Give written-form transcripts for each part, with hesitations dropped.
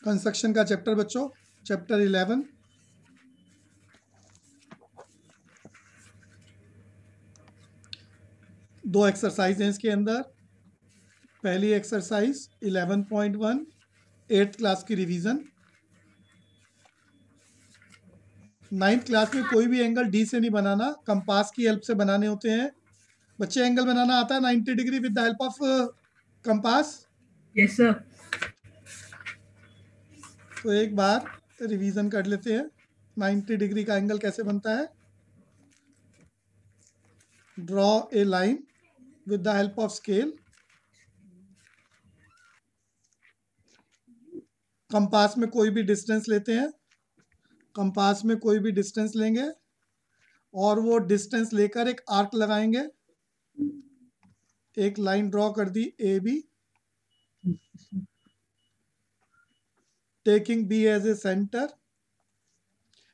Construction का chapter बच्चों, chapter 11। दो एक्सरसाइज हैं इसके अंदर। पहली एक्सरसाइज 11.1 8th क्लास की रिवीजन। 9th क्लास में कोई भी एंगल डी से नहीं बनाना, कंपास की हेल्प से बनाने होते हैं। बच्चे एंगल बनाना आता है 90 degree with the help of compass? Yes sir. तो एक बार रिवीजन कर लेते हैं 90 डिग्री का एंगल कैसे बनता है। Draw a line with the help of scale. Compass में कोई भी डिस्टेंस लेते हैं, कंपास में कोई भी डिस्टेंस लेंगे और वो डिस्टेंस लेकर एक आर्क लगाएंगे। एक लाइन ड्रॉ कर दी A B, taking B as a centre.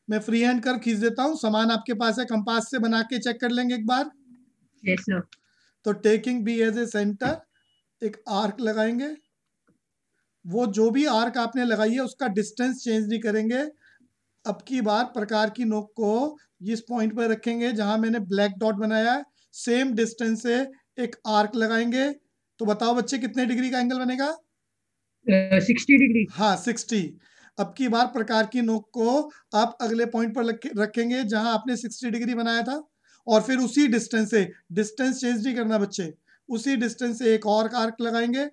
मैं फ्री हैंड कर खींच देता हूं, समान आपके पास है, कंपास से बना के चेक कर लेंगे एक बार। Yes sir. तो taking B as a centre एक आर्क लगाएंगे। वो जो भी आर्क आपने लगाई है उसका डिस्टेंस चेंज नहीं करेंगे। अब की बार प्रकार की नोक को इस पॉइंट पर रखेंगे जहां मैंने ब्लैक डॉट बनाया है, सेम डिस्टेंस से एक आर्क लगाएंगे। तो बताओ बच्चे कितने डिग्री का एंगल बनेगा? 60 डिग्री। हाँ 60। अब की बार प्रकार की नोक को आप अगले पॉइंट पर रखेंगे जहां आपने 60 डिग्री बनाया था, और फिर उसी डिस्टेंस से, डिस्टेंस चेंज नहीं करना बच्चे, उसी डिस्टेंस से एक और आर्क लगाएंगे।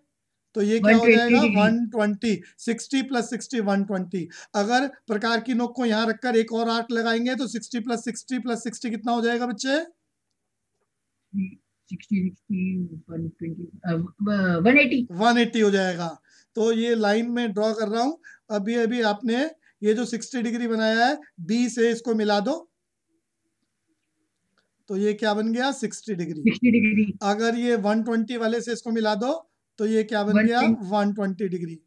तो ये क्या हो 120 जाएगा? डिग्री। 120। 60 + 60 120। अगर प्रकार की नोक को यहां रखकर एक और आर्क लगाएंगे तो 60 + 60 + 60 कितना हो जाएगा बच्चे? 60 60 120 180। 180 हो जाएगा। तो ये लाइन में ड्रॉ कर रहा हूं। अभी अभी आपने ये जो 60 डिग्री बनाया है, बी से इसको मिला दो, तो ये क्या बन गया? 60 डिग्री। 60 डिग्री। अगर ये 120 वाले से इसको मिला दो तो ये क्या बन गया? 120। 120 डिग्री।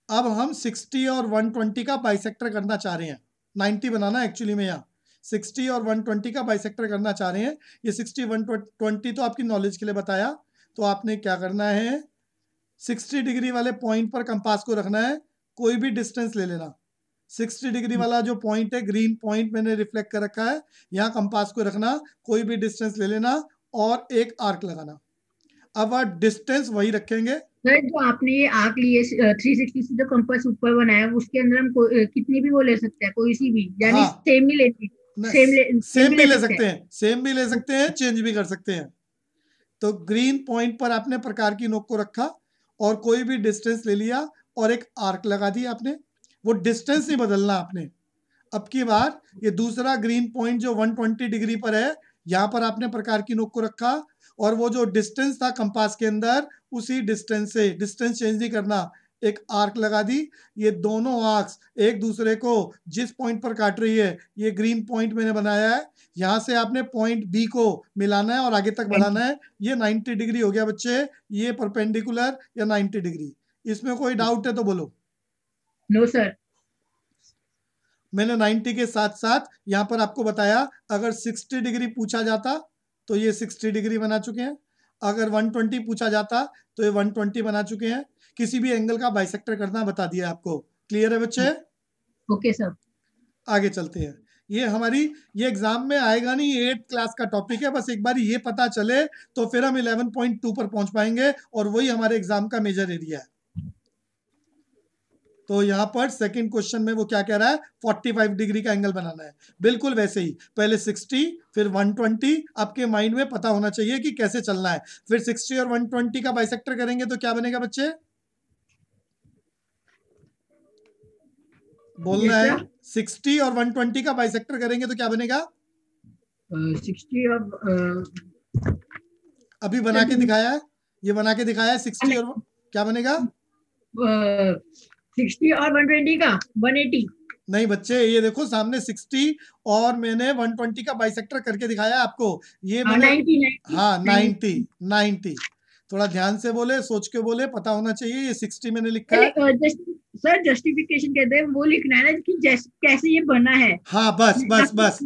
अब हम 60 और 120 का बाइसेक्टर करना चाह रहे हैं। 90 बनाना एक्चुअली में, यहाँ 60 और 120 का बाइसेक्टर करना चाह रहे हैं। ये 60 120 तो आपकी नॉलेज के लिए बताया। तो आपने क्या करना है, 60 डिग्री वाले पॉइंट पर कंपास को रखना है, कोई भी डिस्टेंस ले लेना। 60 डिग्री वाला जो पॉइंट है, ग्रीन पॉइंट मैंने रिफ्लेक्ट कर रखा है, यहाँ कंपास को रखना, कोई भी डिस्टेंस ले लेना और एक आर्क लगाना। अब डिस्टेंस वही रखेंगे। सर जो आपने ये आर्क लिए 360 से जो कंपास ऊपर बनाया उसके अंदर हम कितनी भी वो ले सकते हैं, कोई सी भी, यानी हाँ, सेम ही लेनी? सेम सेम भी भी ले ले सकते सकते हैं, सेम भी ले सकते हैं, चेंज भी कर सकते हैं। तो ग्रीन पॉइंट पर आपने प्रकार की नोक को रखा और कोई भी डिस्टेंस ले लिया और एक आर्क लगा दिया आपने। वो डिस्टेंस नहीं बदलना आपने। अब की बार ये दूसरा ग्रीन पॉइंट जो 120 डिग्री पर है, यहां पर आपने प्रकार की नोक को रखा और वो जो डिस्टेंस था कंपास के अंदर, उसी डिस्टेंस से, डिस्टेंस चेंज नहीं करना, एक आर्क लगा दी। ये दोनों आर्क्स एक दूसरे को जिस पॉइंट पर काट रही है, ये ग्रीन पॉइंट मैंने बनाया है, यहां से आपने पॉइंट बी को मिलाना है और आगे तक हैं। बढ़ाना है। ये 90 डिग्री हो गया बच्चे, ये परपेंडिकुलर या 90 डिग्री। इसमें कोई डाउट है तो बोलो। No sir. मैंने 90 के साथ साथ यहां पर आपको बताया, अगर 60 डिग्री पूछा जाता तो ये 60 डिग्री बना चुके हैं, अगर 120 पूछा जाता तो ये 120 बना चुके हैं। किसी भी एंगल का बाइसेक्टर करना बता दिया आपको। क्लियर है बच्चे? Okay sir. आगे चलते हैं। ये हमारी, ये एग्जाम में आएगा नहीं, 8th क्लास का टॉपिक है, बस एक बार ये पता चले तो फिर हम 11.2 पर पहुंच पाएंगे और वही हमारे एग्जाम का मेजर एरिया है। तो यहाँ पर सेकंड क्वेश्चन में वो क्या कह रहा है, 45 डिग्री का एंगल बनाना है। बिल्कुल वैसे ही, पहले 60 फिर 120। आपके माइंड में पता होना चाहिए कि कैसे चलना है। फिर 60 और 120 का बाइसेक्टर करेंगे तो क्या बनेगा बच्चे? बोलना यस है। सर। 60 और 120 का बाइसेक्टर करेंगे तो क्या बनेगा? 60 और अभी बना के दिखाया है, ये बना के दिखाया है 60 और क्या बनेगा? 60 और 120 का 180। नहीं बच्चे, ये देखो सामने 60 और मैंने 120 का बाइसेक्टर करके दिखाया है आपको। ये मैंने, 90 90 हाँ 90 90। 90। थोड़ा ध्यान से बोले, सोच के बोले, पता होना चाहिए। ये 60 मैंने लिखा है। पहले सर जस्टिफिकेशन कहते हैं वो लिखना है ना कि कैसे ये बना है। हाँ बस बस बस,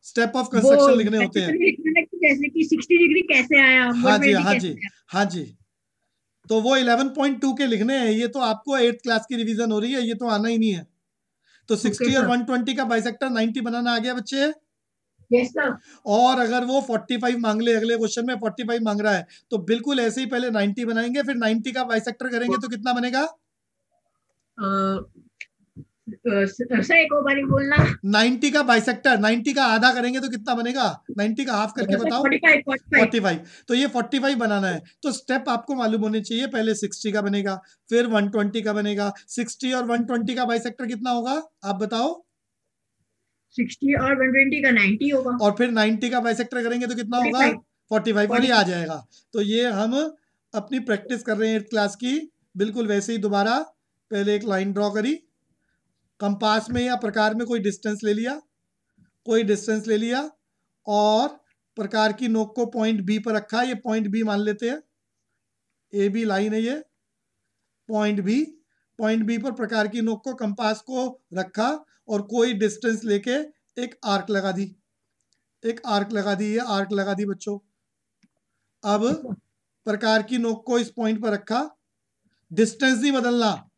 स्टेप ऑफ वो कंस्ट्रक्शन लिखने होते ऐसे तो हैं। नहीं लिखना है कि जैसे कि 60 डिग्री कैसे आया, हाँ जी, 120 हाँ कैसे जी, आया। हाँ जी। तो वो 11.2 के लिखने हैं, ये तो आपको 8th क्लास की रिवीजन हो रही है, ये तो आना ही नहीं है। तो 60 और 120 का बाइसेक्टर 90 बनाना आ गया बच्चे। Yes sir. और अगर वो 45 मांग ले, अगले क्वेश्चन में 45 मांग रहा है, तो बिल्कुल ऐसे ही पहले 90 बनाएंगे, फिर 90 का बाइसेक्टर करेंगे तो कितना बनेगा? सर एक और बारी बोलना। 90 का बाइसेक्टर, 90 का आधा करेंगे तो कितना बनेगा? 90 का हाफ करके बताओ। 45। तो ये 45 बनाना है, तो स्टेप आपको मालूम होने चाहिए। पहले 60 का बनेगा, फिर 120 का बनेगा। 60 और 120 का बाइसेक्टर कितना होगा आप बताओ? 60 और 120 का 90 होगा। और फिर 90 का बाइसेक्टर करेंगे तो कितना होगा? 45। और ये आ जाएगा। तो ये हम अपनी प्रैक्टिस कर रहे हैं 8th क्लास की, बिल्कुल वैसे ही दोबारा। पहले एक लाइन ड्रॉ करी, कंपास में या प्रकार में कोई डिस्टेंस ले लिया, कोई डिस्टेंस ले लिया, और प्रकार की नोक को पॉइंट बी पर रखा। ये पॉइंट बी मान लेते हैं, ए बी लाइन है ये पॉइंट बी। पॉइंट बी पर प्रकार की नोक को कंपास को रखा और कोई डिस्टेंस लेके एक आर्क लगा दी, एक आर्क लगा दी, ये आर्क लगा दी बच्चों। अब प्रकार की नोक को इस पॉइंट पर रखा, डिस्टेंस नहीं बदलना,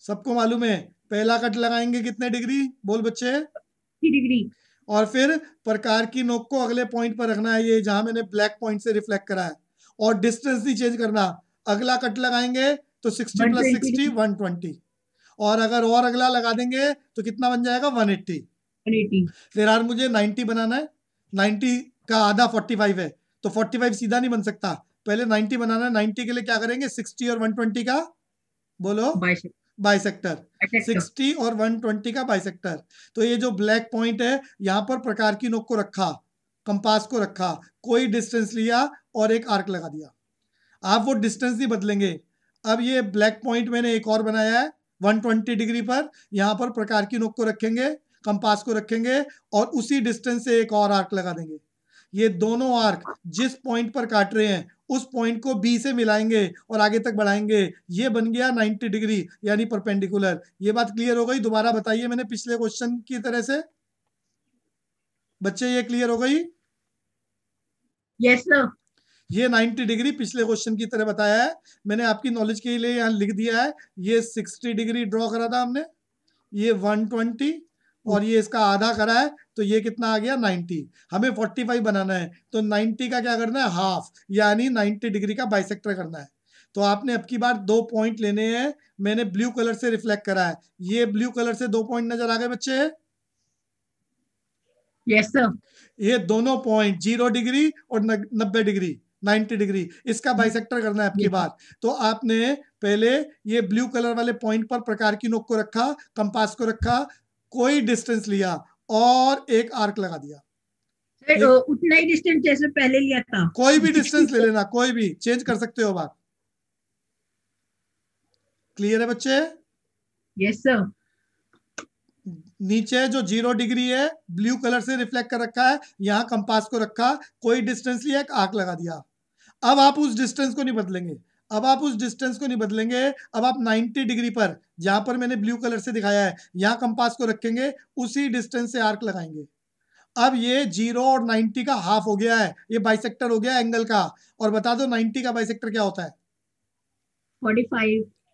सबको मालूम है। पहला कट लगाएंगे कितने डिग्री, बोल बच्चे? 30 डिग्री। और फिर प्रकार की नोक को अगले पॉइंट पर रखना है, ये जहां मैंने ब्लैक पॉइंट से रिफ्लेक्ट करा है, और डिस्टेंस नहीं चेंज करना। अगला कट लगाएंगे तो 60 + 60 120, और अगर और अगला लगा देंगे तो कितना बन जाएगा? 180। फिर यार मुझे 90 बनाना है, 90 का आधा 45 है, तो 45 सीधा नहीं बन सकता, पहले 90 बनाना है। 90 के लिए क्या करेंगे? 60 और 120 का बोलो बाइसेक्टर। 60 और 120 का बाइसेक्टर। तो ये जो ब्लैक पॉइंट है, यहां पर प्रकार की नोक को रखा, कंपास को रखा, कोई डिस्टेंस लिया और एक आर्क लगा दिया। आप वो डिस्टेंस नहीं बदलेंगे। अब ये ब्लैक पॉइंट मैंने एक और बनाया है 120 डिग्री पर, यहां पर प्रकार की नोक को रखेंगे, कंपास को रखेंगे, और उसी डिस्टेंस से एक और आर्क लगा देंगे। ये दोनों आर्क जिस पॉइंट पर काट रहे हैं, उस पॉइंट को बी से मिलाएंगे और आगे तक बढ़ाएंगे। ये बन गया 90 डिग्री, यानी परपेंडिकुलर। ये बात क्लियर हो गई? दोबारा बताइए मैंने पिछले क्वेश्चन की तरह से। बच्चे ये क्लियर हो गई? Yes sir. ये 90 डिग्री पिछले क्वेश्चन की तरह बताया है मैंने, आपकी नॉलेज के लिए यहाँ लिख दिया है। ये 60 डिग्री ड्रॉ करा था हमने, ये 120, और ये इसका आधा करा है, तो ये कितना आ गया? 90। हमें 45 बनाना है, तो 90 का क्या करना है? हाफ, यानी 90 डिग्री का बाइसेक्टर करना है। तो आपने अब की बार 2 पॉइंट लेने हैं, मैंने ब्लू कलर से रिफ्लेक्ट करा है। ये ब्लू कलर से 2 पॉइंट नजर आ गए बच्चे? Yes sir. ये दोनों पॉइंट 0 डिग्री और 90 डिग्री, 90 डिग्री, इसका बाइसेक्टर करना है आपकी बात। तो आपने पहले ये ब्लू कलर वाले पॉइंट पर प्रकार की नोक को रखा, कंपास को रखा, कोई डिस्टेंस लिया और एक आर्क लगा दिया। उतना ही डिस्टेंस जैसे पहले लिया था। कोई भी डिस्टेंस ले लेना, कोई भी चेंज कर सकते हो बात। क्लियर है बच्चे? Yes sir. नीचे जो 0 डिग्री है ब्लू कलर से रिफ्लेक्ट कर रखा है, यहां कंपास को रखा, कोई डिस्टेंस लिया, एक आर्क लगा दिया। अब आप उस डिस्टेंस को नहीं बदलेंगे, अब आप उस डिस्टेंस को नहीं बदलेंगे। अब आप 90 डिग्री पर, जहां पर मैंने ब्लू कलर से दिखाया है, यहां कंपास को रखेंगे, उसी डिस्टेंस से आर्क लगाएंगे। अब ये 0 और 90 का हाफ हो गया है, ये बाइसेक्टर हो गया एंगल का। और बता दो 90 का बाइसेक्टर क्या होता है?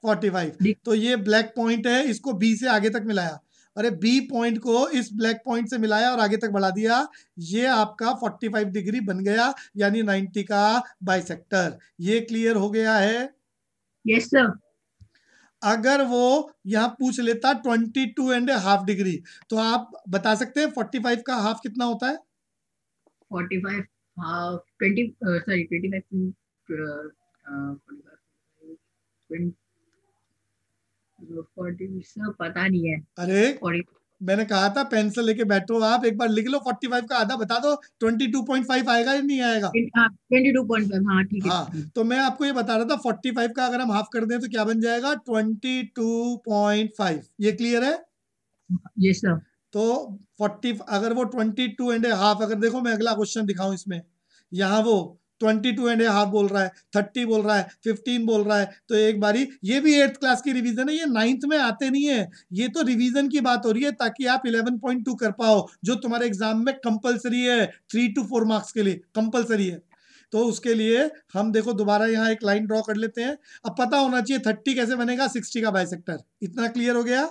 45। तो ये ब्लैक पॉइंट है, इसको बी से आगे तक मिलाया, अरे बी पॉइंट को इस ब्लैक पॉइंट से मिलाया और आगे तक बढ़ा दिया, ये आपका 45 डिग्री बन गया, यानी 90 का बाइसेक्टर। ये क्लियर हो गया है? Yes sir. अगर वो यहां पूछ लेता 22.5 डिग्री, तो आप बता सकते हैं 45 का हाफ कितना होता है? 45 हाफ 20 सॉरी 25 सर पता नहीं है। अरे मैंने कहा था पेंसिल लेके बैठो आप, एक बार लिख लो 45 का आधा बता दो, 22.5 आएगा या नहीं आएगा? 22.5। हाँ ठीक है। हाँ, तो मैं आपको ये बता रहा था 45 का अगर हम हाफ कर दें तो क्या बन जाएगा? 22.5। ये क्लियर है? Yes sir. तो 40, अगर वो 22.5, अगर देखो मैं अगला क्वेश्चन दिखाऊं इसमें, यहाँ वो 22.5 बोल रहा है, 30 बोल रहा है, 15 बोल रहा है, तो एक बारी ये भी 8th क्लास की रिवीजन है, ये 9th में आते नहीं है, ये तो रिवीजन की बात हो रही है ताकि आप 11.2 कर पाओ, जो तुम्हारे एग्जाम में कंपलसरी है, 3 to 4 मार्क्स के लिए कंपलसरी है। तो उसके लिए हम देखो दोबारा यहाँ एक लाइन ड्रॉ कर लेते हैं। अब पता होना चाहिए 30 कैसे बनेगा 60 का बाइसेक्टर। इतना क्लियर हो गया?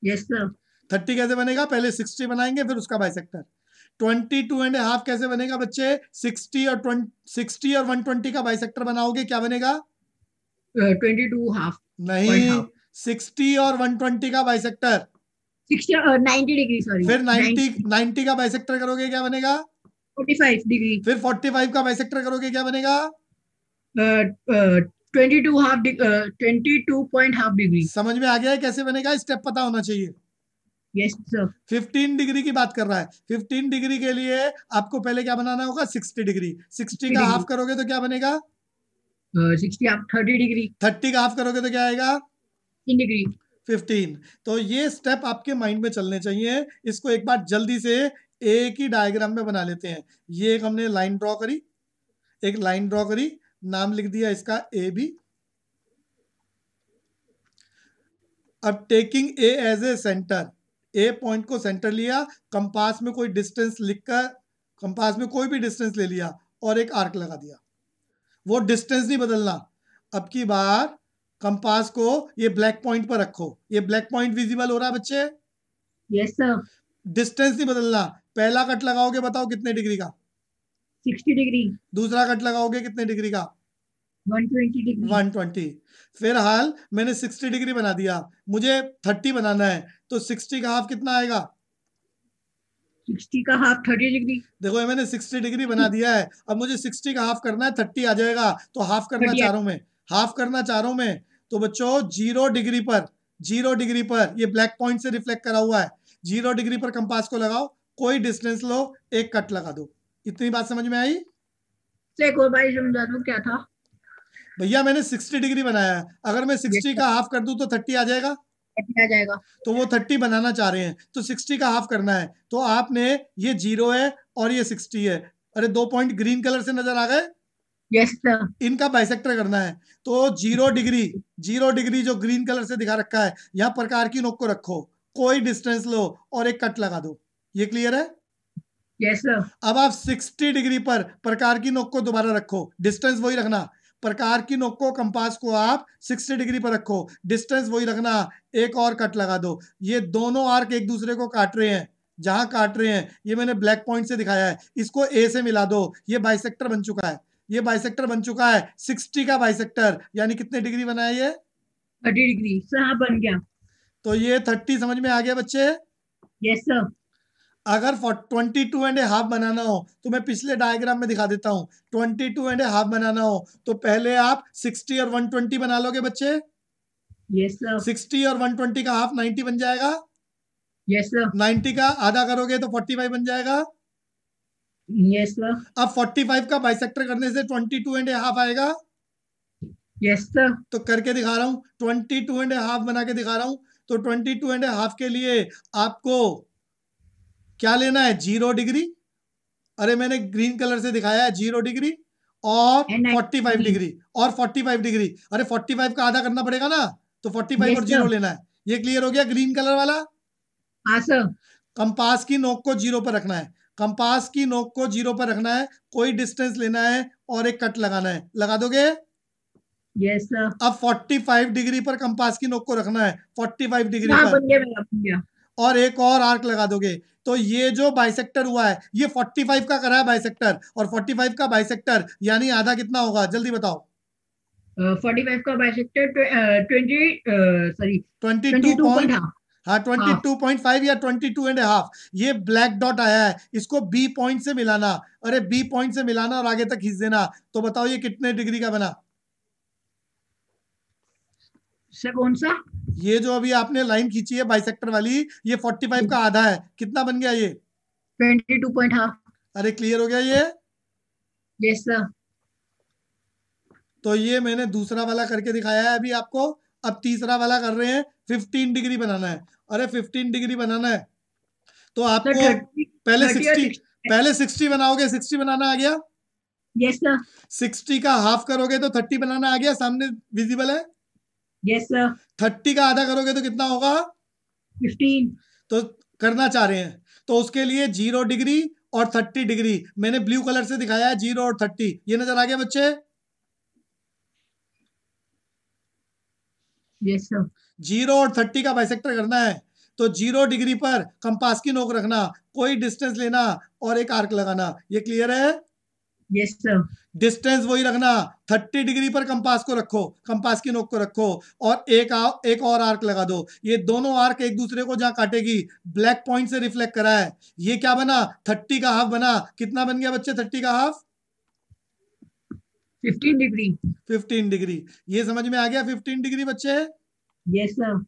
Yes sir. 30 कैसे बनेगा, पहले 60 बनाएंगे फिर उसका बाइसेक्टर। 22.5 कैसे बनेगा बच्चे? 60 और 120 का बाइसेक्टर बनाओगे, क्या बनेगा? 22 हाफ नहीं, पॉइंट हाफ 60 और 120 का बाइसेक्टर। 90 डिग्री, सॉरी फिर 90 90, 90 का बाइसेक्टर करोगे क्या बनेगा? 45 डिग्री। फिर 45 का बाइसेक्टर करोगे क्या बनेगा? 22 हाफ 22 पॉइंट हाफ डिग्री। समझ में आ गया है कैसे बनेगा? स्टेप पता होना चाहिए। Yes sir. 15 डिग्री की बात कर रहा है। 15 डिग्री के लिए आपको पहले क्या बनाना होगा? 60 डिग्री। 60 का हाफ करोगे तो क्या बनेगा? 60 हाफ 30 डिग्री। 30 का हाफ करोगे तो क्या आएगा? 3 डिग्री। 15। तो ये स्टेप आपके माइंड में चलने चाहिए। इसको एक बार जल्दी से एक ही डायग्राम में बना लेते हैं। ये एक हमने लाइन ड्रॉ करी, एक लाइन ड्रॉ करी, नाम लिख दिया इसका ए बी। अब taking A as a centre, A point को सेंटर लिया, कंपास में कोई डिस्टेंस लिखकर, कंपास में कोई भी डिस्टेंस ले लिया और एक आर्क लगा दिया। वो डिस्टेंस नहीं बदलना। अब की बार कंपास को ये ब्लैक पॉइंट पर रखो। ये ब्लैक पॉइंट विजिबल हो रहा है बच्चे? Yes sir. डिस्टेंस नहीं बदलना। पहला कट लगाओगे बताओ कितने डिग्री का? 60 डिग्री। दूसरा कट लगाओगे कितने डिग्री का? 120 डिग्री। 120। फिर हाल मैंने 60 डिग्री बना दिया, मुझे 30 बनाना है, तो 60 का हाफ कितना आएगा? 60 का हाफ 30 डिग्री। देखो ये मैंने 60 डिग्री बना दिया है, अब मुझे 60 का हाफ करना है, 30 आ जाएगा। तो हाफ करना 30 चाह रहा हूं मैं, हाफ करना चाह रहा हूं मैं। तो बच्चों 0 डिग्री पर, 0 डिग्री पर ये ब्लैक पॉइंट से रिफ्लेक्ट करा हुआ है, 0 डिग्री पर कंपास को लगाओ, कोई डिस्टेंस लो, एक कट लगा दो। इतनी बात समझ में आई? एक और बार समझा दो क्या था। भैया मैंने 60 डिग्री बनाया है, अगर मैं 60 का हाफ कर दूं तो 30 आ जाएगा। 30 आ जाएगा। तो वो 30 बनाना चाह रहे हैं तो 60 का हाफ करना है। तो आपने, ये 0 है और ये 60 है, अरे 2 पॉइंट ग्रीन कलर से नजर आ गए? Yes sir. इनका बाइसेक्टर करना है। तो 0 डिग्री, 0 डिग्री जो ग्रीन कलर से दिखा रखा है, यहाँ प्रकार की नोक को रखो, कोई डिस्टेंस लो और एक कट लगा दो। ये क्लियर है? Yes sir. अब आप 60 डिग्री पर प्रकार की नोक को दोबारा रखो, डिस्टेंस वही रखना। प्रकार की नोक को, कंपास को आप 60 डिग्री पर रखो, डिस्टेंस वही रखना, एक और कट लगा दो। ये दोनों आर्क एक दूसरे को काट रहे हैं, जहां काट रहे हैं ये मैंने ब्लैक पॉइंट से दिखाया है, इसको ए से मिला दो, ये बाइसेक्टर बन चुका है। ये बाइसेक्टर बन चुका है 60 का बाइसेक्टर, यानी कितने डिग्री बना है ये? 30 डिग्री सर। हाँ बन गया। तो ये 30 समझ में आ गया बच्चे? Yes sir. अगर 22.5 बनाना हो तो मैं पिछले डायग्राम में दिखा देता हूं। 22.5 बनाना हो तो पहले आप 60 और 120 बना लोगे बच्चे। Yes sir. 60 और 120 का हाफ 90 बन जाएगा। Yes sir. 90 का आधा करोगे तो 45 बन जाएगा। Yes sir. अब 45 का बाइसेक्टर करने से 22.5 आएगा। Yes sir. तो करके दिखा रहा हूं, 22.5 बना के दिखा रहा हूं। तो 22.5 के लिए आपको क्या लेना है? 0 डिग्री, अरे मैंने ग्रीन कलर से दिखाया है, 0 डिग्री और 45 डिग्री और 45 डिग्री। अरे 45 का आधा करना पड़ेगा ना, तो 45 और 0 लेना है। ये क्लियर हो गया ग्रीन कलर वाला? हाँ सर। कंपास की नोक को 0 पर रखना है, कंपास की नोक को 0 पर रखना है, कोई डिस्टेंस लेना है और एक कट लगाना है, लगा दोगे? Yes sir. अब 45 डिग्री पर कंपास की नोक को रखना है, 45 डिग्री हाँ पर, बन गया मेरा, बन गया। और एक और आर्क लगा दोगे। तो ये जो बाइसेक्टर हुआ है ये 45 का करा है बाइसेक्टर, और 45 का बाइसेक्टर यानी आधा कितना होगा जल्दी बताओ? 45 का bisector 20, sorry 22 22 point, point half. हाँ 22.5 या 22.5। ये ब्लैक डॉट आया है, इसको बी पॉइंट से मिलाना, अरे बी पॉइंट से मिलाना और आगे तक खींच देना। तो बताओ ये कितने डिग्री का बना? सर कौन सा? ये जो अभी आपने लाइन खींची है बाइसेक्टर वाली, ये 45 का आधा है, कितना बन गया ये? 22 पॉइंट हाफ। अरे क्लियर हो गया ये? Yes sir. तो ये मैंने दूसरा वाला करके दिखाया है अभी आपको। अब तीसरा वाला कर रहे हैं, 15 डिग्री बनाना है। अरे 15 डिग्री बनाना है तो सर आपको 30, पहले 30 और 60, 60। पहले 60 बनाओगे, 60 बनाना आ गया। Yes sir. 60 का हाफ करोगे तो 30 बनाना आ गया, सामने विजिबल है। Yes sir. 30 का आधा करोगे तो कितना होगा? 15। तो करना चाह रहे हैं तो उसके लिए 0 डिग्री और 30 डिग्री मैंने ब्लू कलर से दिखाया है, 0 और 30। ये नजर आ गया बच्चे? Yes sir. 0 और 30 का बाइसेक्टर करना है तो 0 डिग्री पर कंपास की नोक रखना, कोई डिस्टेंस लेना और एक आर्क लगाना। ये क्लियर है? Yes sir. डिस्टेंस वही रखना, 30 डिग्री पर कंपास को रखो, कंपास की नोक को रखो और एक और आर्क लगा दो। ये दोनों आर्क एक दूसरे को जहां काटेगी ब्लैक पॉइंट से रिफ्लेक्ट करा है। ये क्या बना? 30 का हाफ बना। कितना बन गया बच्चे 30 का हाफ? 15 डिग्री। 15 डिग्री। ये समझ में आ गया 15 डिग्री बच्चे? Yes sir.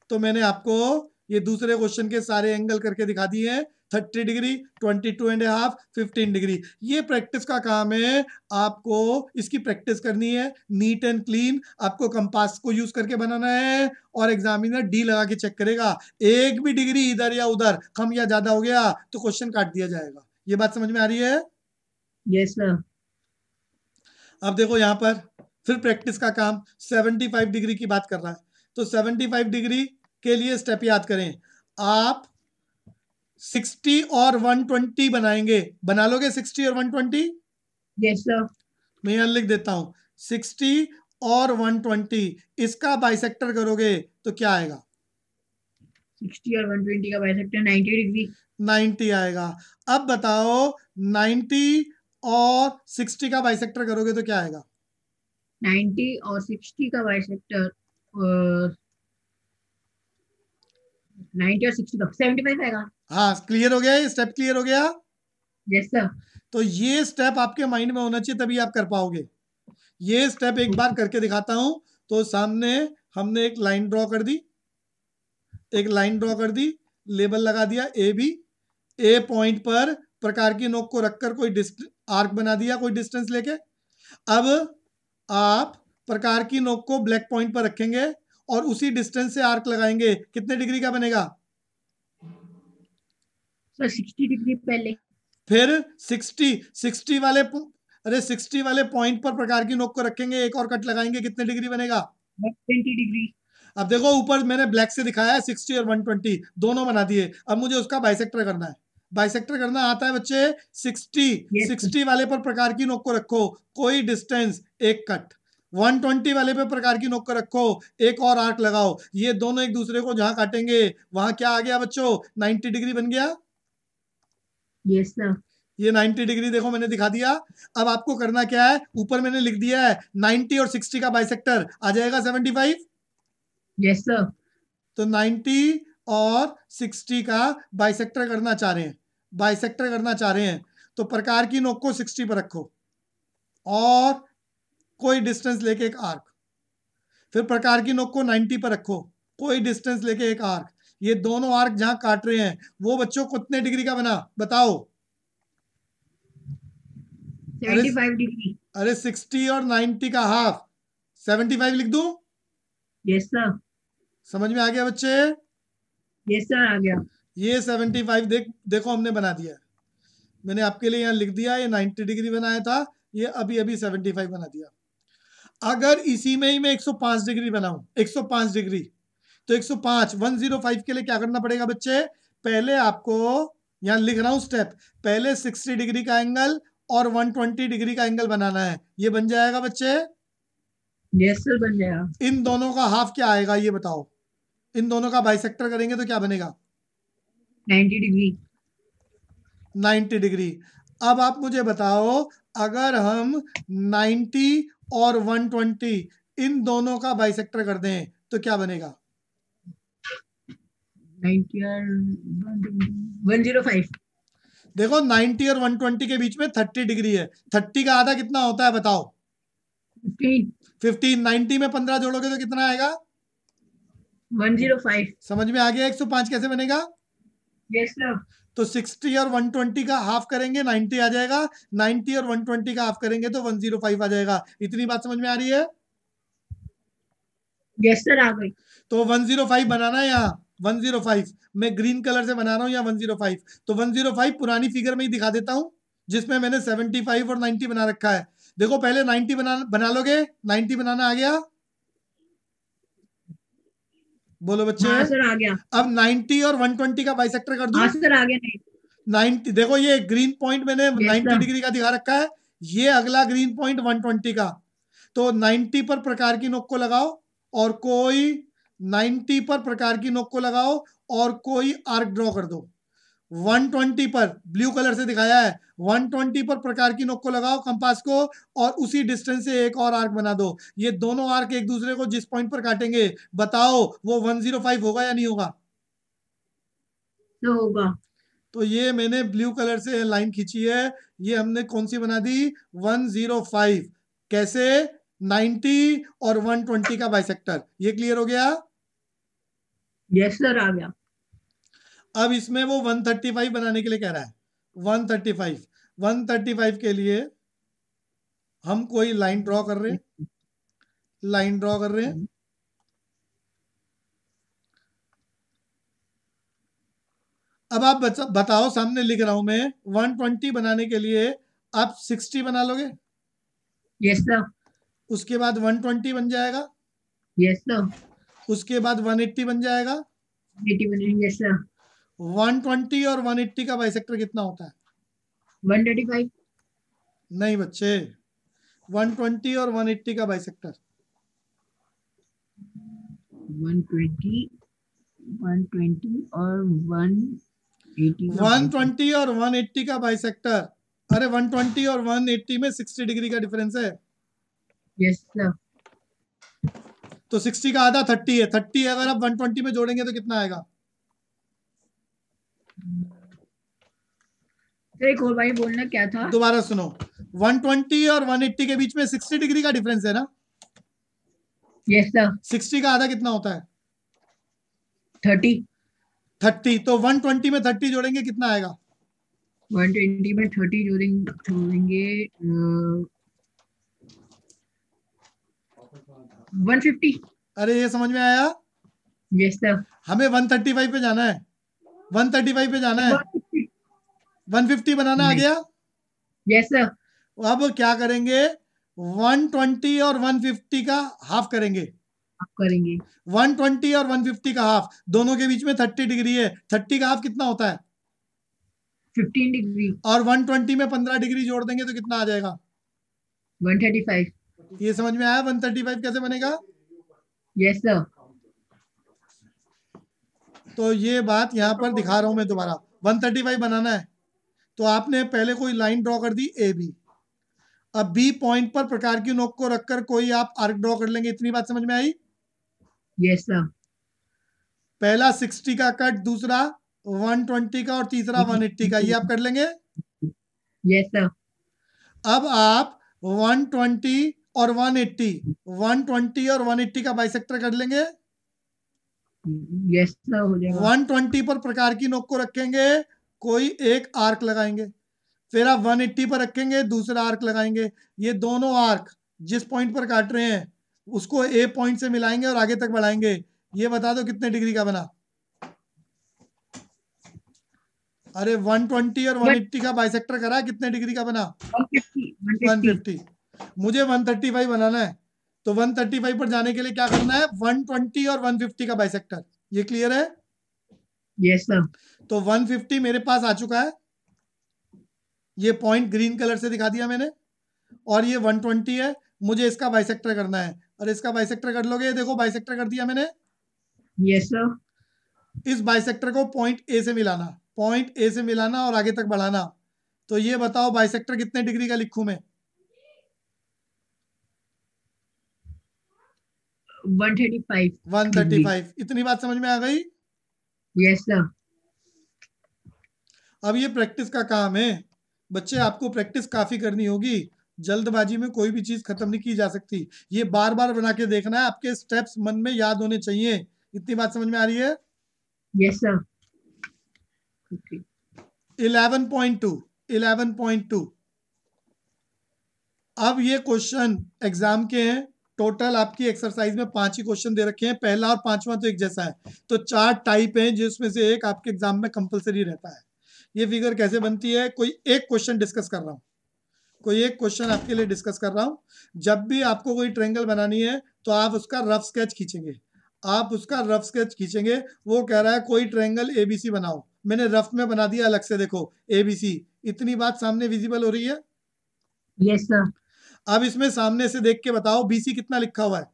तो मैंने आपको ये दूसरे क्वेश्चन के सारे एंगल करके दिखा दिए हैं। 30 डिग्री, 22.5, 15 डिग्री। ये प्रैक्टिस का काम है, आपको इसकी प्रैक्टिस करनी है नीट एंड क्लीन। आपको कंपास को यूज करके बनाना है और एग्जामिनर डी लगा के चेक करेगा। एक भी डिग्री इधर या उधर कम या ज्यादा हो गया तो क्वेश्चन काट दिया जाएगा। ये बात समझ में आ रही है? Yes sir. अब देखो यहां पर फिर प्रैक्टिस का काम 75 डिग्री की बात कर रहा है। तो 75 डिग्री के लिए स्टेप याद करें। आप 60 और 120 बनाएंगे। बना लोगे 60 और 120? Yes sir. मैं यहां लिख देता हूं 60 और 120। इसका बाइसेक्टर करोगे तो क्या आएगा? 60 और 120 का बाइसेक्टर 90 डिग्री। 90 आएगा। अब बताओ 90 और 60 का बाइसेक्टर करोगे तो क्या आएगा? 90 और 60 का बाइसेक्टर 90 और 60 का 75 आएगा। हाँ, क्लियर हो गया? ये स्टेप क्लियर हो गया? Yes sir. तो ये स्टेप आपके माइंड में होना चाहिए तभी आप कर पाओगे। ये स्टेप एक बार करके दिखाता हूं। तो सामने हमने एक लाइन ड्रॉ कर दी, एक लाइन ड्रॉ कर दी, लेबल लगा दिया ए बी। ए पॉइंट पर प्रकार की नोक को रखकर कोई आर्क बना दिया कोई डिस्टेंस लेके। अब आप प्रकार की नोक को ब्लैक पॉइंट पर रखेंगे और उसी डिस्टेंस से आर्क लगाएंगे। कितने डिग्री का बनेगा? सर 60 डिग्री पहले। फिर 60 वाले अरे 60 वाले पॉइंट पर प्रकार की नोक को रखेंगे, एक और कट लगाएंगे, कितने डिग्री बनेगा? 20 डिग्री। अब देखो ऊपर मैंने ब्लैक से दिखाया है 60 और 120 दोनों बना दिए। अब मुझे उसका बाइसेक्टर करना है। बाइसेक्टर करना आता है बच्चे? 60 वाले पर प्रकार की नोक को रखो, कोई डिस्टेंस, एक कट। 120 वाले पे प्रकार की नोक को रखो, एक और आर्क लगाओ। ये दोनों एक दूसरे को जहां काटेंगे वहां क्या आ गया बच्चों? 90 डिग्री बन गया। Yes sir. ये 90 डिग्री देखो मैंने दिखा दिया। अब आपको करना क्या है? ऊपर मैंने लिख दिया है 90 और 60 का बाइसेक्टर आ जाएगा 75। Yes sir. तो 90 और 60 का बाइसेक्टर करना चाह रहे हैं, बाइसेक्टर करना चाह रहे हैं तो प्रकार की नोक को 60 पर रखो और कोई डिस्टेंस लेके एक आर्क। फिर प्रकार की नोक को 90 पर रखो, कोई डिस्टेंस लेके एक आर्क। ये दोनों आर्क जहां काट रहे हैं वो बच्चों कितने डिग्री का बना बताओ? 75 डिग्री। अरे 60 और 90 का हाफ 75 लिख दूं? Yes sir. समझ में आ गया बच्चे? यस सर आ गया। ये 75 देखो हमने बना दिया। मैंने आपके लिए यहाँ लिख दिया, ये 90 डिग्री बनाया था, ये अभी अभी 75 बना दिया। अगर इसी में ही मैं 105 डिग्री बनाऊं, 105 डिग्री, तो 105 के लिए क्या करना पड़ेगा बच्चे? पहले आपको यहाँ लिख रहा हूं स्टेप, पहले 60 डिग्री का एंगल और 120 डिग्री का एंगल बनाना है। ये बन जाएगा बच्चे? यस सर बन जाएगा। इन दोनों का हाफ क्या आएगा ये बताओ? इन दोनों का बाइसेक्टर करेंगे तो क्या बनेगा? 90 डिग्री। 90 डिग्री। अब आप मुझे बताओ अगर हम 90 और 120 इन दोनों का बाइसेक्टर कर दें तो क्या बनेगा? 90 और 105। देखो 90 और 120 के बीच में 30 डिग्री है। 30 का आधा कितना होता है बताओ? 15। 15। 90 में 15 जोड़ोगे तो कितना आएगा? 105। समझ में आ गया 105 कैसे बनेगा? Yes sir. तो 60 और 120 का हाफ करेंगे 90 आ जाएगा, 90 और 120 का हाफ करेंगे तो 105 आ जाएगा। इतनी बात समझ में आ रही है? यस सर आ गई। तो 105 बनाना है यहाँ। 105 मैं ग्रीन कलर से बना रहा हूँ यहाँ 105। तो 105 पुरानी फिगर में ही दिखा देता हूँ जिसमें मैंने 75 और 90 बना रखा है। देखो पहले 90 बना लोगे? 90 बनाना आ गया? बोलो बच्चे। हाँ सर आ गया। अब 90 और 120 का बाइसेक्टर कर दूं? हाँ सर आ गया। नहीं 90, देखो ये ग्रीन पॉइंट मैंने Yes, 90 sir. डिग्री का दिखा रखा है, ये अगला ग्रीन पॉइंट 120 का। तो 90 पर प्रकार की नोक को लगाओ और कोई 90 पर प्रकार की नोक को लगाओ और कोई आर्क ड्रॉ कर दो। 120 पर ब्लू कलर से दिखाया है, 120 पर प्रकार की नोक को लगाओ कंपास को और उसी डिस्टेंस से एक और आर्क बना दो। ये दोनों आर्क एक दूसरे को जिस पॉइंट पर काटेंगे, बताओ वो 105 होगा या नहीं होगा? तो होगा। तो ये मैंने ब्लू कलर से लाइन खींची है, ये हमने कौन सी बना दी? 105। कैसे? 90 और 120 का बाइसेक्टर। ये क्लियर हो गया? यस सर, आ गया। अब इसमें वो 135 बनाने के लिए कह रहा है। 135, 135 के लिए हम कोई लाइन ड्रॉ कर रहे हैं, लाइन ड्रॉ कर रहे हैं। अब आप बताओ, सामने लिख रहा हूं मैं, 120 बनाने के लिए आप 60 बना लोगे? Yes sir. उसके बाद 120 बन जाएगा, यस सर। उसके बाद 180 बन जाएगा। 80 यस सर। 120 और 180 का बाइसेक्टर कितना होता है? 135। नहीं बच्चे, 120 और 180 का बाइसेक्टर। 120, 120 और 180 का 120 और 180 का बाइसेक्टर। अरे 120 और 180 में 60 डिग्री का डिफरेंस है। Yes sir. तो 60 का आधा 30 है, 30 अगर आप 120 में जोड़ेंगे तो कितना आएगा? सर एक और भाई बोलना क्या था? दोबारा सुनो, 120 और 180 के बीच में 60 डिग्री का डिफरेंस है ना? Yes sir. 60 का आधा कितना होता है? 30। 30। तो 120 में 30 जोड़ेंगे कितना आएगा? 120 में 30 जोड़ेंगे 150। अरे ये समझ में आया? Yes sir. हमें 135 पे जाना है, 135 पे जाना है, 150 बनाना आ नहीं। गया। Yes sir. अब क्या करेंगे? 120 और 150 का हाफ करेंगे। आप करेंगे 120 और 150 का हाफ, दोनों के बीच में 30 डिग्री है, 30 का हाफ कितना होता है? 15 डिग्री। और 120 में 15 डिग्री जोड़ देंगे तो कितना आ जाएगा? 135। ये समझ में आया 135 कैसे बनेगा? Yes sir. तो ये बात यहां पर दिखा रहा हूं मैं दोबारा। 135 बनाना है तो आपने पहले कोई लाइन ड्रॉ कर दी ए बी। अब बी पॉइंट पर प्रकार की नोक को रखकर कोई आप आर्क ड्रॉ कर लेंगे। इतनी बात समझ में आई? Yes sir. पहला 60 का कट, दूसरा 120 का और तीसरा 180 का, ये आप कर लेंगे। Yes sir. अब आप 120 और 180, 120 और 180 का बाइसेक्टर कर लेंगे। यस सर हो जाएगा। 120 पर प्रकार की नोक को रखेंगे, कोई एक आर्क लगाएंगे, फिर आप 180 पर रखेंगे, दूसरा आर्क लगाएंगे। ये दोनों आर्क जिस पॉइंट पर काट रहे हैं उसको ए पॉइंट से मिलाएंगे और आगे तक बढ़ाएंगे। ये बता दो कितने डिग्री का बना? अरे 120 और 180 का बाइसेक्टर करा, कितने डिग्री का बना? 150। 150। मुझे 135 बनाना है, तो 135 पर जाने के लिए क्या करना है? 120 और 150 का बाइसेक्टर। ये क्लियर है? Yes sir. तो 150 मेरे पास आ चुका है, ये पॉइंट ग्रीन कलर से दिखा दिया मैंने, और ये 120 है, मुझे इसका बाइसेक्टर करना है। और इसका बाइसेक्टर कर लोगे? देखो बाइसेक्टर कर दिया मैंने। Yes sir. इस बाइसेक्टर को पॉइंट ए से मिलाना, पॉइंट ए से मिलाना और आगे तक बढ़ाना। तो ये बताओ बाइसेक्टर कितने डिग्री का लिखूं मैं? 135 डिग्री। 135। इतनी बात समझ में आ गई? Yes sir. अब ये प्रैक्टिस का काम है बच्चे, आपको प्रैक्टिस काफी करनी होगी। जल्दबाजी में कोई भी चीज खत्म नहीं की जा सकती, ये बार बार बना के देखना है, आपके स्टेप्स मन में याद होने चाहिए। इतनी बात समझ में आ रही है? Yes sir. 11.2, 11.2। अब ये क्वेश्चन एग्जाम के हैं। टोटल आपकी एक्सरसाइज में 5 ही क्वेश्चन दे रखे हैं, पहला और पांचवा तो एक जैसा है, तो 4 टाइप हैं जिसमें से एक आपके एग्जाम में कंपलसरी रहता है। ये फिगर कैसे बनती है? कोई एक क्वेश्चन डिस्कस कर रहा हूं, कोई एक क्वेश्चन आपके लिए डिस्कस कर रहा हूं। जब भी आपको कोई ट्रायंगल बनानी है तो आप उसका रफ स्केच खींचेंगे, आप उसका रफ स्केच खींचेंगे। वो कह रहा है कोई ट्रायंगल एबीसी बनाओ, मैंने रफ में बना दिया अलग से, देखो ABC। इतनी बात सामने विजिबल हो रही है? Yes sir. अब इसमें सामने से देख के बताओ BC कितना लिखा हुआ है?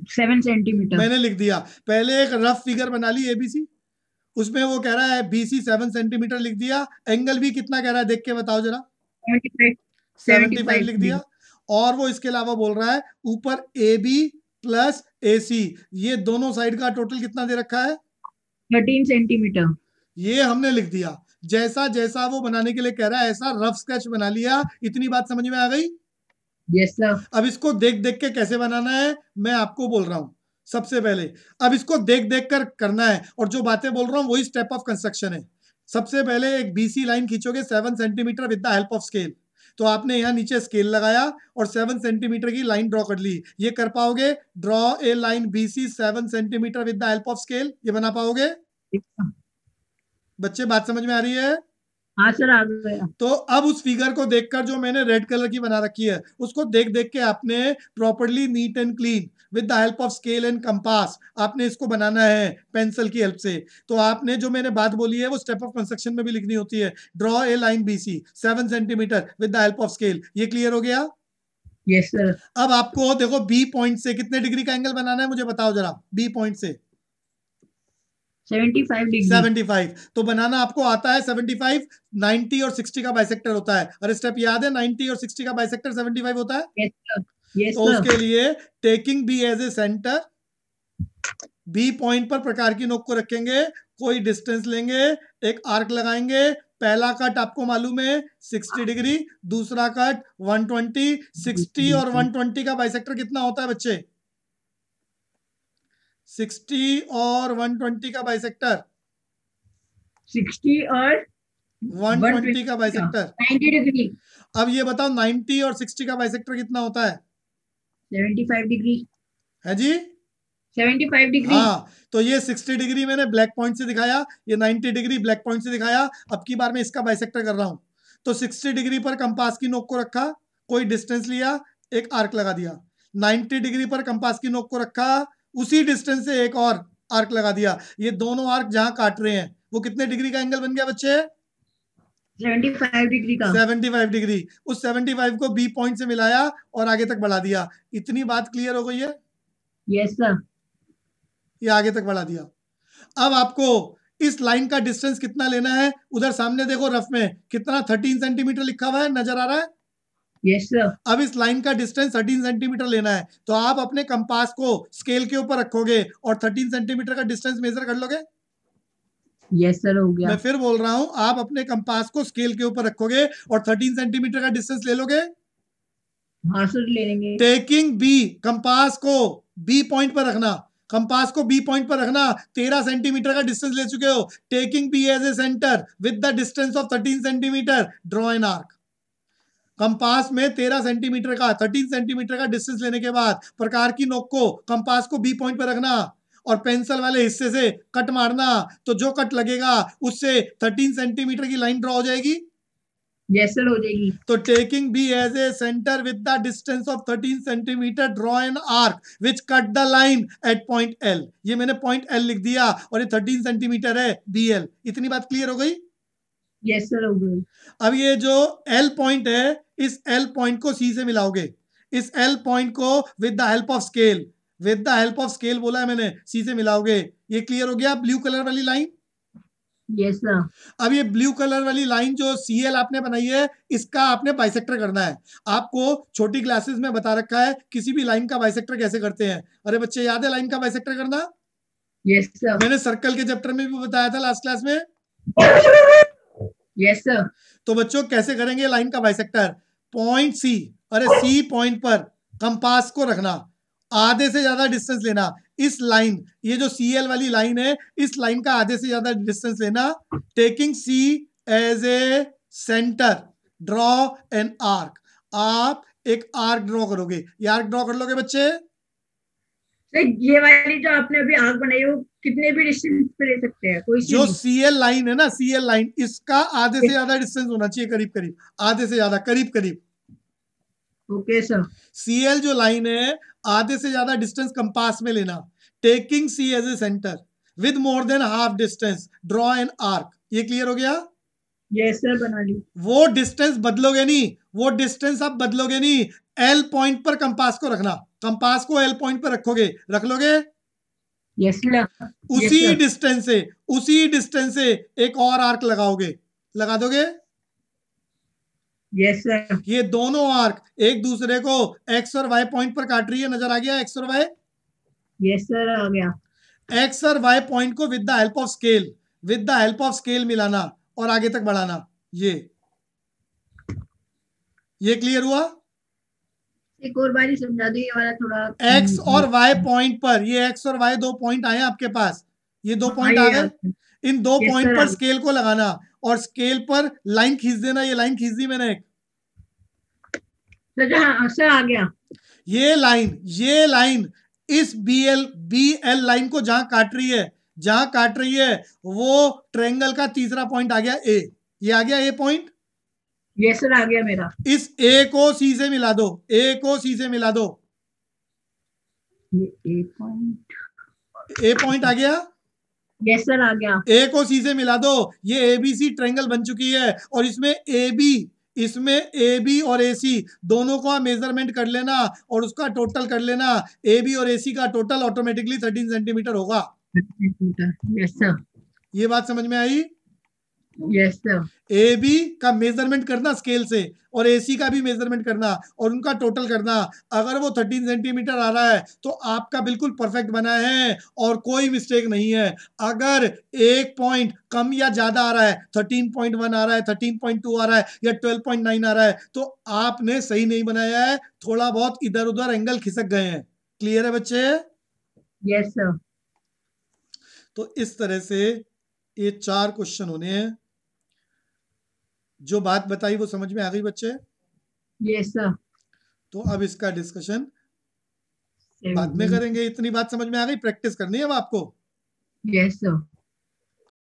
7 सेंटीमीटर। मैंने लिख दिया। पहले एक रफ फिगर बना ली ABC, उसमें वो कह रहा है BC 7 सेंटीमीटर लिख दिया। एंगल भी कितना कह रहा है देख के बताओ जरा? 75 लिख दिया। और वो इसके अलावा बोल रहा है ऊपर AB प्लस AC, ये दोनों साइड का टोटल कितना दे रखा है? 13 सेंटीमीटर। ये हमने लिख दिया। जैसा जैसा वो बनाने के लिए कह रहा है ऐसा रफ स्केच बना लिया। इतनी बात समझ में आ गई? Yes sir. अब इसको देख देख के कैसे बनाना है मैं आपको बोल रहा हूं। सबसे पहले अब इसको देख देख कर करना है, और जो बातें बोल रहा हूं वही स्टेप ऑफ कंस्ट्रक्शन है। सबसे पहले एक BC लाइन खींचोगे 7 centimetre with the help of scale. तो आपने यहाँ नीचे स्केल लगाया और 7 सेंटीमीटर की लाइन ड्रॉ कर ली। ये कर पाओगे? Draw a line BC 7 centimetre with the help of scale, ये बना पाओगे? बच्चे बात समझ में आ रही है? हाँ सर, आ गया। तो अब उस फिगर को देखकर जो मैंने रेड कलर की बना रखी है उसको देख देख के आपने properly neat and clean with the help of scale and compass आपने इसको बनाना है पेंसिल की हेल्प से। तो आपने जो मैंने बात बोली है वो स्टेप ऑफ कंस्ट्रक्शन में भी लिखनी होती है। Draw a line BC 7 centimetre with the help of scale. ये क्लियर हो गया? Yes sir. अब आपको देखो B पॉइंट से कितने डिग्री का एंगल बनाना है मुझे बताओ जरा। B पॉइंट से 75 डिग्री। 75 तो बनाना आपको आता है। 75 90 और 60 का बाइसेक्टर होता है। अरे स्टेप याद है? 90 और 60 का बाइसेक्टर 75 होता है। Yes sir. यस तो सर। उसके लिए taking B as a centre, B point पर प्रकार की नोक को रखेंगे, कोई डिस्टेंस लेंगे, एक आर्क लगाएंगे। पहला कट आपको मालूम है 60 डिग्री, दूसरा कट 120। 60 और 120 का बाइसेक्टर कितना होता है बच्चे? 60 और 120 का बाइसेक्टर 60 और 120 का बाइसेक्टर 90 डिग्री। अब ये बताओ 90 और 60 का बाइसेक्टर कितना होता है? 75 डिग्री है जी? 75 डिग्री। हाँ, तो ये 60 डिग्री मैंने ब्लैक पॉइंट से दिखाया, ये 90 डिग्री ब्लैक पॉइंट से दिखाया। अब की बार मैं इसका बाइसेक्टर कर रहा हूं। तो 60 डिग्री पर कंपास की नोक को रखा, कोई डिस्टेंस लिया, एक आर्क लगा दिया। 90 डिग्री पर कंपास की नोक को रखा, उसी डिस्टेंस से एक और आर्क लगा दिया। ये दोनों आर्क जहां काट रहे हैं वो कितने डिग्री का एंगल बन गया बच्चे? 75 डिग्री का। 75 डिग्री। उस 75 को B पॉइंट से मिलाया और आगे तक बढ़ा दिया। इतनी बात क्लियर हो गई है? Yes sir. ये आगे तक बढ़ा दिया। अब आपको इस लाइन का डिस्टेंस कितना लेना है? उधर सामने देखो रफ में कितना 13 सेंटीमीटर लिखा हुआ है, नजर आ रहा है? Yes sir. अब इस लाइन का डिस्टेंस 13 सेंटीमीटर लेना है। तो आप अपने कंपास को स्केल के ऊपर रखोगे और 13 सेंटीमीटर का डिस्टेंस मेजर कर लोगे। यस सर, हो गया। मैं फिर बोल रहा हूं, आप अपने कंपास को स्केल के ऊपर रखोगे और 13 सेंटीमीटर का डिस्टेंस ले लोगे। हाँ सर, ले लेंगे। टेकिंग B, कंपास को B पॉइंट पर रखना, कंपास को B पॉइंट पर रखना। 13 सेंटीमीटर का डिस्टेंस ले चुके हो। Taking B as a centre with the distance of 13 centimetre, draw an arc. Compass में 13 सेंटीमीटर का 13 सेंटीमीटर का डिस्टेंस लेने के बाद प्रकार की नोक को कंपास को B पॉइंट पर रखना और पेंसिल वाले हिस्से से कट मारना। तो जो कट लगेगा उससे 13 सेंटीमीटर की लाइन ड्रॉ हो जाएगी। यस सर, हो जाएगी। तो taking B as a centre with the distance of 13 centimetre, draw an arc which cut the line at point L। ये मैंने पॉइंट L लिख दिया और ये 13 सेंटीमीटर है BL। इतनी बात क्लियर हो गई? यस सर, हो गई। अब ये जो L पॉइंट है, इस L पॉइंट को C से मिलाओगे। इस L पॉइंट को with the help of scale, with the help of scale बोला है मैंने, C से मिलाओगे। ये क्लियर हो गया? ब्लू कलर वाली लाइन। Yes sir. अब ये ब्लू कलर वाली लाइन जो CL आपने बनाई है, इसका आपने बाइसेक्टर करना है। आपको छोटी क्लासेस में बता रखा है किसी भी लाइन का बाइसेक्टर कैसे करते हैं। अरे बच्चे, याद है लाइन का बाइसेक्टर करना? Yes sir. मैंने सर्कल के चैप्टर में भी बताया था लास्ट क्लास में। Yes sir. तो बच्चों कैसे करेंगे लाइन का बाइसेक्टर? पॉइंट C, अरे C पॉइंट पर कंपास को रखना, आधे से ज्यादा डिस्टेंस लेना। इस लाइन, ये जो CL वाली लाइन है, इस लाइन का आधे से ज्यादा डिस्टेंस लेना। Taking C as a centre, draw an arc. आप एक आर्क ड्रॉ करोगे। ये आर्क ड्रॉ कर लोगे बच्चे? सर, ये वाली जो आपने अभी आग बनाई है वो कितने भी डिस्टेंस पे ले सकते हैं, कोई जो CL लाइन है ना, CL लाइन, इसका आधे से ज्यादा डिस्टेंस होना चाहिए, करीब करीब, आधे से ज्यादा, करीब करीब। Okay sir. CL जो लाइन है, आधे से ज्यादा डिस्टेंस कंपास में लेना। Taking C as a centre with more than half distance draw an arc. ये क्लियर हो गया? यस सर, बना ली। वो डिस्टेंस बदलोगे नहीं, वो डिस्टेंस आप बदलोगे नहीं। एल पॉइंट पर कंपास को रखना, कंपास को एल पॉइंट पर रखोगे, रख लोगे? Yes sir. उसी डिस्टेंस से एक और आर्क लगाओगे, लगा दोगे? Yes sir. ये दोनों आर्क एक दूसरे को एक्स और वाई पॉइंट पर काट रही है, नजर आ गया एक्स और वाई? यस सर, आ गया। एक्स और वाई पॉइंट को with the help of scale मिलाना और आगे तक बढ़ाना। ये क्लियर हुआ? एक और बार ही समझा दो, ये वाला थोड़ा। एक्स और वाई पॉइंट पर, ये एक्स और वाई दो पॉइंट आए आपके पास, ये दो पॉइंट आ गए। इन दो Yes, पॉइंट sir, पर स्केल को लगाना और स्केल पर लाइन खींच देना। ये लाइन खींच दी मैंने एक। सर आ गया। ये लाइन इस बी एल लाइन को जहां काट रही है वो ट्रायंगल का तीसरा पॉइंट आ गया ए। ये आ गया ए पॉइंट। यस सर, आ गया मेरा। इस ए को सी से मिला दो, ये ए पॉइंट आ गया। यस सर, आ गया। ए को सी से मिला दो, ये एबीसी ट्रायंगल बन चुकी है। और इसमें ए बी और ए सी दोनों को मेजरमेंट कर लेना और उसका टोटल कर लेना। ए बी और ए सी का टोटल ऑटोमेटिकली 13 सेंटीमीटर होगा। Yes sir. ये बात समझ में आई? Yes sir. ए बी का मेजरमेंट करना स्केल से और ए सी का भी मेजरमेंट करना और उनका टोटल करना। अगर वो 13 सेंटीमीटर आ रहा है तो आपका बिल्कुल परफेक्ट बना है और कोई मिस्टेक नहीं है। अगर एक पॉइंट कम या ज्यादा आ रहा है, 13.1 आ रहा है, 13.2 आ रहा है या 12.9 आ रहा है, तो आपने सही नहीं बनाया है, थोड़ा बहुत इधर उधर एंगल खिसक गए हैं। क्लियर है बच्चे? Yes sir. तो इस तरह से ये 4 क्वेश्चन होने हैं। जो बात बताई वो समझ में आ गई बच्चे? Yes sir. तो अब इसका डिस्कशन बाद में करेंगे। इतनी बात समझ में आ गई, प्रैक्टिस करनी है अब आपको। Yes sir.